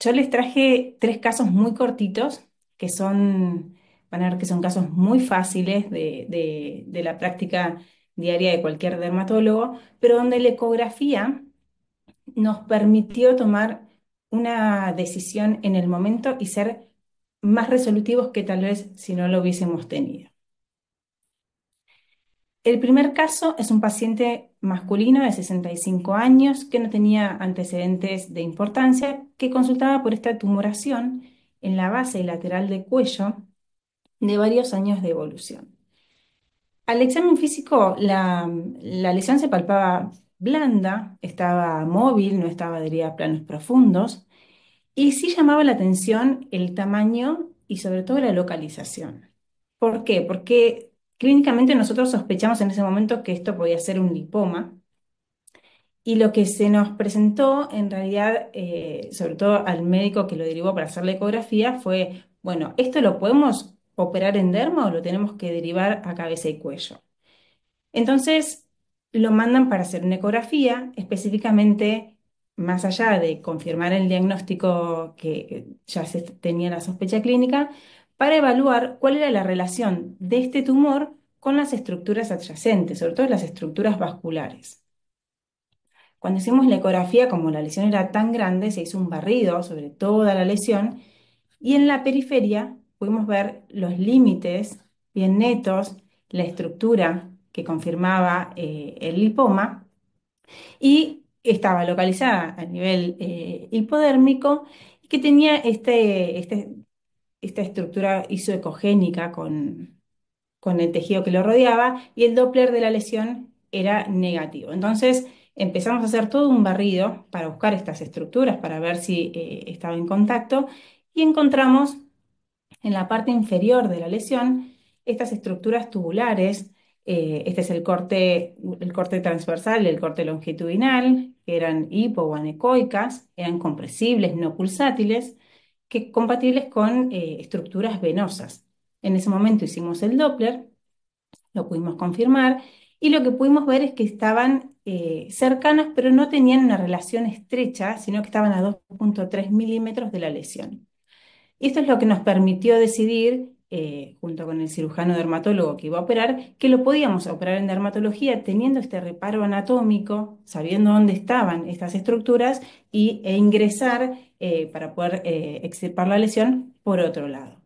Yo les traje tres casos muy cortitos, que son, van a ver que son casos muy fáciles de la práctica diaria de cualquier dermatólogo, pero donde la ecografía nos permitió tomar una decisión en el momento y ser más resolutivos que tal vez si no lo hubiésemos tenido. El primer caso es un paciente masculino de 65 años que no tenía antecedentes de importancia, que consultaba por esta tumoración en la base lateral del cuello de varios años de evolución. Al examen físico, la lesión se palpaba blanda, estaba móvil, no estaba adherida a planos profundos, y sí llamaba la atención el tamaño y sobre todo la localización. ¿Por qué? Porque clínicamente nosotros sospechamos en ese momento que esto podía ser un lipoma y lo que se nos presentó en realidad, sobre todo al médico que lo derivó para hacer la ecografía, fue, bueno, ¿esto lo podemos operar en derma o lo tenemos que derivar a cabeza y cuello? Entonces lo mandan para hacer una ecografía, específicamente más allá de confirmar el diagnóstico que ya se tenía la sospecha clínica, para evaluar cuál era la relación de este tumor con las estructuras adyacentes, sobre todo las estructuras vasculares. Cuando hicimos la ecografía, como la lesión era tan grande, se hizo un barrido sobre toda la lesión y en la periferia pudimos ver los límites bien netos, la estructura que confirmaba el lipoma y estaba localizada a nivel hipodérmico y que tenía esta estructura isoecogénica con el tejido que lo rodeaba y el Doppler de la lesión era negativo. Entonces empezamos a hacer todo un barrido para buscar estas estructuras, para ver si estaba en contacto y encontramos en la parte inferior de la lesión estas estructuras tubulares. Este es el corte transversal y el corte longitudinal, que eran hipo o anecoicas, eran compresibles, no pulsátiles, que compatibles con estructuras venosas. En ese momento hicimos el Doppler, lo pudimos confirmar y lo que pudimos ver es que estaban cercanas, pero no tenían una relación estrecha, sino que estaban a 2,3 milímetros de la lesión. Y esto es lo que nos permitió decidir, junto con el cirujano dermatólogo que iba a operar, que lo podíamos operar en dermatología teniendo este reparo anatómico, sabiendo dónde estaban estas estructuras e ingresar para poder extirpar la lesión por otro lado.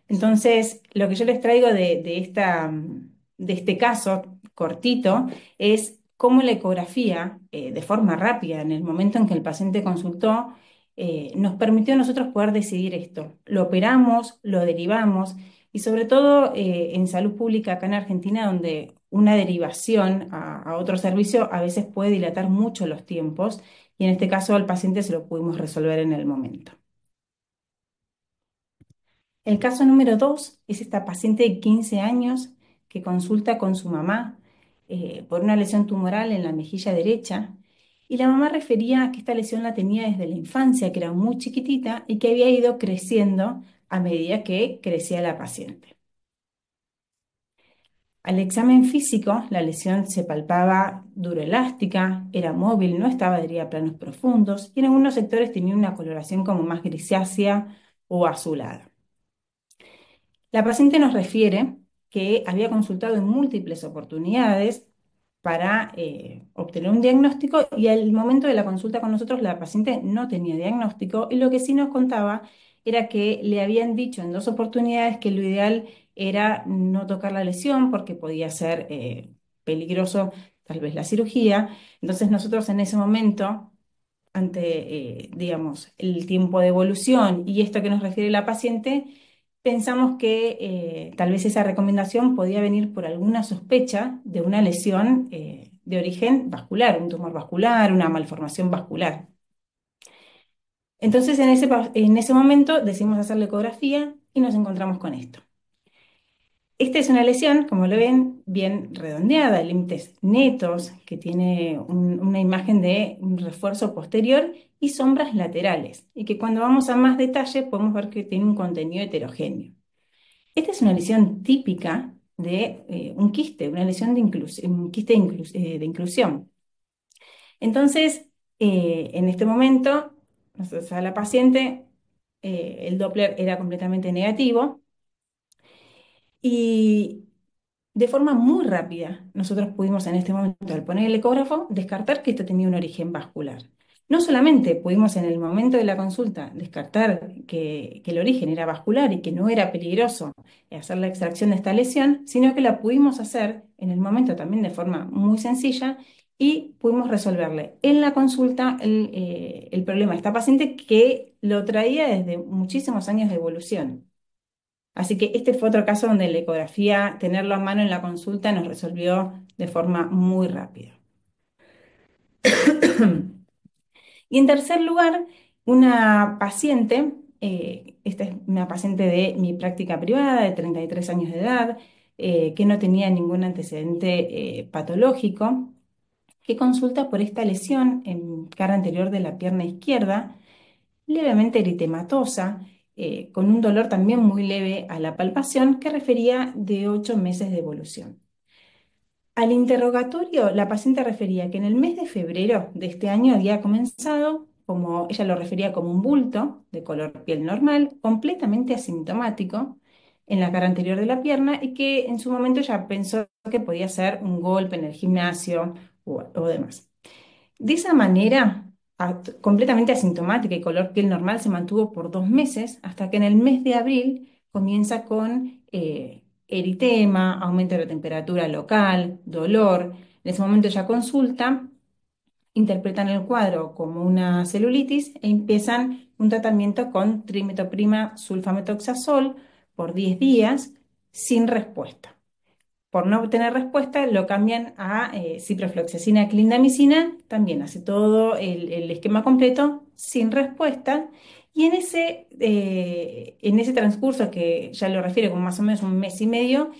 Entonces, lo que yo les traigo de este caso cortito es cómo la ecografía, de forma rápida, en el momento en que el paciente consultó, nos permitió a nosotros poder decidir esto. Lo operamos, lo derivamos y sobre todo en salud pública acá en Argentina, donde una derivación a otro servicio a veces puede dilatar mucho los tiempos y en este caso al paciente se lo pudimos resolver en el momento. El caso número 2 es esta paciente de 15 años que consulta con su mamá por una lesión tumoral en la mejilla derecha y la mamá refería que esta lesión la tenía desde la infancia, que era muy chiquitita y que había ido creciendo a medida que crecía la paciente. Al examen físico, la lesión se palpaba duroelástica, era móvil, no estaba adherida a planos profundos y en algunos sectores tenía una coloración como más grisácea o azulada. La paciente nos refiere que había consultado en múltiples oportunidades para obtener un diagnóstico y al momento de la consulta con nosotros la paciente no tenía diagnóstico y lo que sí nos contaba era que le habían dicho en 2 oportunidades que lo ideal era no tocar la lesión porque podía ser peligroso tal vez la cirugía. Entonces nosotros en ese momento ante, digamos, el tiempo de evolución y esto que nos refiere la paciente, pensamos que tal vez esa recomendación podía venir por alguna sospecha de una lesión de origen vascular, un tumor vascular, una malformación vascular. Entonces, en ese momento decidimos hacer la ecografía y nos encontramos con esto. Esta es una lesión, como lo ven, bien redondeada, límites netos, que tiene una imagen de un refuerzo posterior y sombras laterales, y que cuando vamos a más detalle podemos ver que tiene un contenido heterogéneo. Esta es una lesión típica de un quiste, una lesión un quiste de inclusión. Entonces, en este momento O sea, la paciente, el Doppler era completamente negativo y de forma muy rápida nosotros pudimos en este momento, al poner el ecógrafo, descartar que esto tenía un origen vascular. No solamente pudimos en el momento de la consulta descartar que el origen era vascular y que no era peligroso hacer la extracción de esta lesión, sino que la pudimos hacer en el momento también de forma muy sencilla y pudimos resolverle en la consulta el problema de esta paciente que lo traía desde muchísimos años de evolución. Así que este fue otro caso donde la ecografía, tenerlo a mano en la consulta, nos resolvió de forma muy rápida. Y en tercer lugar, una paciente, esta es una paciente de mi práctica privada de 33 años de edad, que no tenía ningún antecedente patológico, que consulta por esta lesión en cara anterior de la pierna izquierda, levemente eritematosa, con un dolor también muy leve a la palpación que refería de 8 meses de evolución. Al interrogatorio, la paciente refería que en el mes de febrero de este año había comenzado, como ella lo refería como un bulto de color piel normal, completamente asintomático en la cara anterior de la pierna y que en su momento ya pensó que podía ser un golpe en el gimnasio o demás. De esa manera, completamente asintomática y color piel normal, se mantuvo por 2 meses hasta que en el mes de abril comienza con eritema, aumento de la temperatura local, dolor. En ese momento ya consulta, interpretan el cuadro como una celulitis e empiezan un tratamiento con trimetoprima sulfametoxazol por 10 días sin respuesta. Por no obtener respuesta, lo cambian a ciprofloxacina, clindamicina, también hace todo el esquema completo sin respuesta. Y en ese transcurso, que ya lo refiero con más o menos un mes y medio,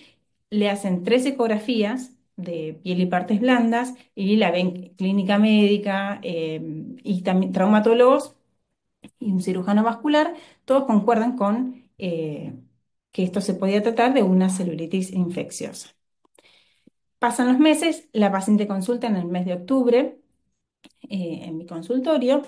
le hacen 3 ecografías de piel y partes blandas y la ven clínica médica y también traumatólogos y un cirujano vascular, todos concuerdan con que esto se podía tratar de una celulitis infecciosa. Pasan los meses, la paciente consulta en el mes de octubre en mi consultorio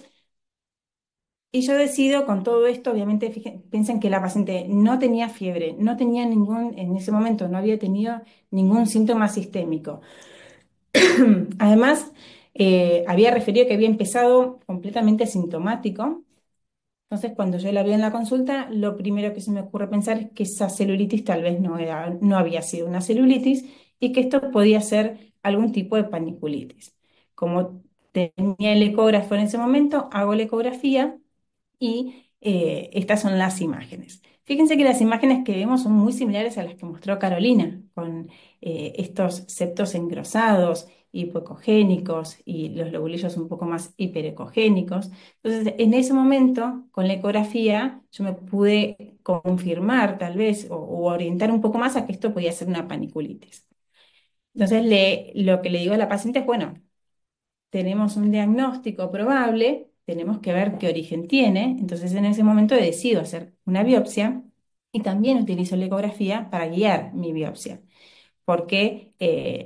y yo decido con todo esto, obviamente piensen que la paciente no tenía fiebre, no tenía ningún, en ese momento no había tenido ningún síntoma sistémico. Además, había referido que había empezado completamente asintomático. Entonces, cuando yo la veo en la consulta, lo primero que se me ocurre pensar es que esa celulitis tal vez no había sido una celulitis y que esto podía ser algún tipo de paniculitis. Como tenía el ecógrafo en ese momento, hago la ecografía y estas son las imágenes. Fíjense que las imágenes que vemos son muy similares a las que mostró Carolina, con estos septos engrosados, hipoecogénicos y los lobulillos un poco más hiperecogénicos. Entonces, en ese momento, con la ecografía, yo me pude confirmar tal vez o orientar un poco más a que esto podía ser una paniculitis. Entonces, lo que le digo a la paciente es, bueno, tenemos un diagnóstico probable, tenemos que ver qué origen tiene, entonces en ese momento decido hacer una biopsia y también utilizo la ecografía para guiar mi biopsia, porque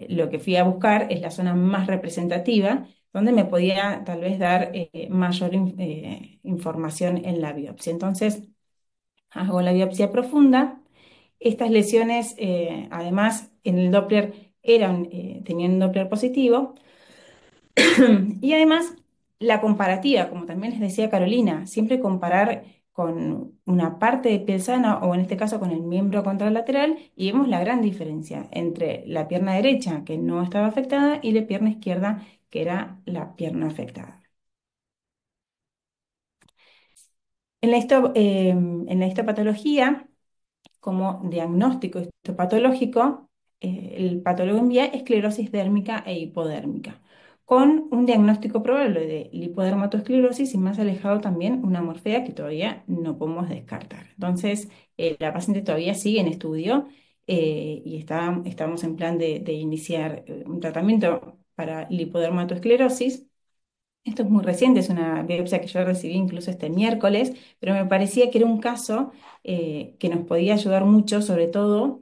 lo que fui a buscar es la zona más representativa, donde me podía tal vez dar mayor información en la biopsia. Entonces hago la biopsia profunda. Estas lesiones, además, en el Doppler tenían un Doppler positivo. Y además, la comparativa, como también les decía Carolina, siempre comparar con una parte de piel sana o en este caso con el miembro contralateral y vemos la gran diferencia entre la pierna derecha que no estaba afectada y la pierna izquierda que era la pierna afectada. En la histopatología, como diagnóstico histopatológico, el patólogo envía esclerosis dérmica e hipodérmica, con un diagnóstico probable de lipodermatoesclerosis y más alejado también una morfea que todavía no podemos descartar. Entonces, la paciente todavía sigue en estudio y estamos en plan de iniciar un tratamiento para lipodermatoesclerosis. Esto es muy reciente, es una biopsia que yo recibí incluso este miércoles, pero me parecía que era un caso que nos podía ayudar mucho, sobre todo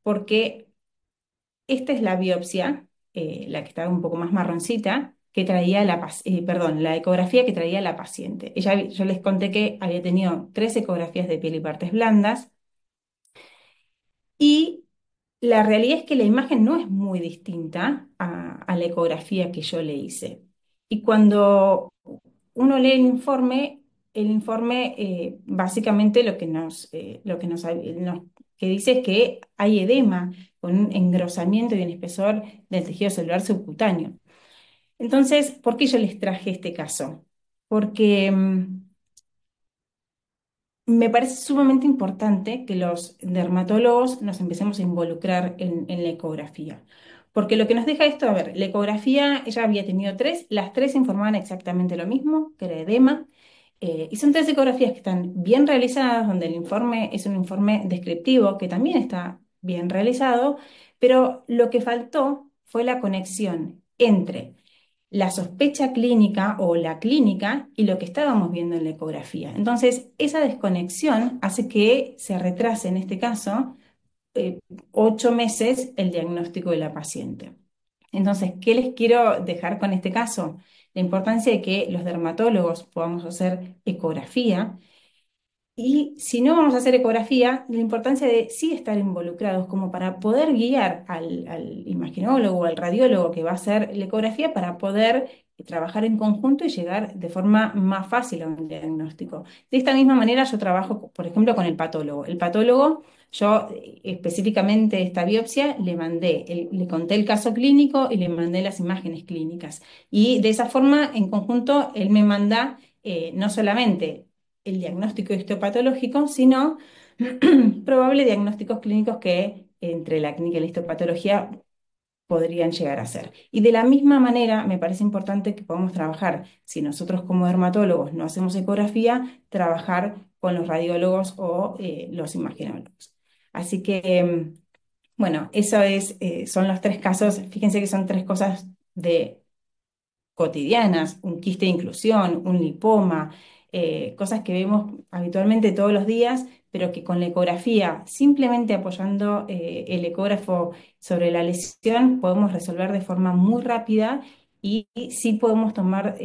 porque esta es la biopsia, la que está un poco más marroncita, que traía perdón, la ecografía que traía la paciente. Yo les conté que había tenido 3 ecografías de piel y partes blandas y la realidad es que la imagen no es muy distinta a la ecografía que yo le hice. Y cuando uno lee el informe básicamente lo que que dice es que hay edema con un engrosamiento y un espesor del tejido celular subcutáneo. Entonces, ¿por qué yo les traje este caso? Porque me parece sumamente importante que los dermatólogos nos empecemos a involucrar en la ecografía. Porque lo que nos deja esto, a ver, la ecografía, ella había tenido 3, las 3 informaban exactamente lo mismo, que era edema, y son 3 ecografías que están bien realizadas, donde el informe es un informe descriptivo, que también está bien realizado, pero lo que faltó fue la conexión entre la sospecha clínica o la clínica y lo que estábamos viendo en la ecografía. Entonces, esa desconexión hace que se retrase, en este caso, eh, 8 meses el diagnóstico de la paciente. Entonces, ¿qué les quiero dejar con este caso? La importancia de que los dermatólogos podamos hacer ecografía y si no vamos a hacer ecografía, la importancia de sí estar involucrados como para poder guiar al imaginólogo o al radiólogo que va a hacer la ecografía para poder trabajar en conjunto y llegar de forma más fácil a un diagnóstico. De esta misma manera yo trabajo, por ejemplo, con el patólogo. El patólogo, yo específicamente esta biopsia le conté el caso clínico y le mandé las imágenes clínicas. Y de esa forma, en conjunto, él me manda no solamente el diagnóstico histopatológico, sino probables diagnósticos clínicos que entre la clínica y la histopatología podrían llegar a ser. Y de la misma manera, me parece importante que podamos trabajar, si nosotros como dermatólogos no hacemos ecografía, trabajar con los radiólogos o los imagenólogos. Así que, bueno, son los 3 casos. Fíjense que son 3 cosas de cotidianas, un quiste de inclusión, un lipoma, cosas que vemos habitualmente todos los días, pero que con la ecografía, simplemente apoyando el ecógrafo sobre la lesión, podemos resolver de forma muy rápida y sí podemos tomar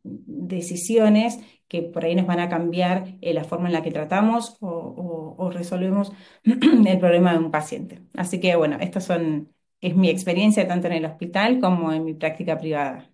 decisiones que por ahí nos van a cambiar la forma en la que tratamos o resolvemos el problema de un paciente. Así que bueno, es mi experiencia tanto en el hospital como en mi práctica privada.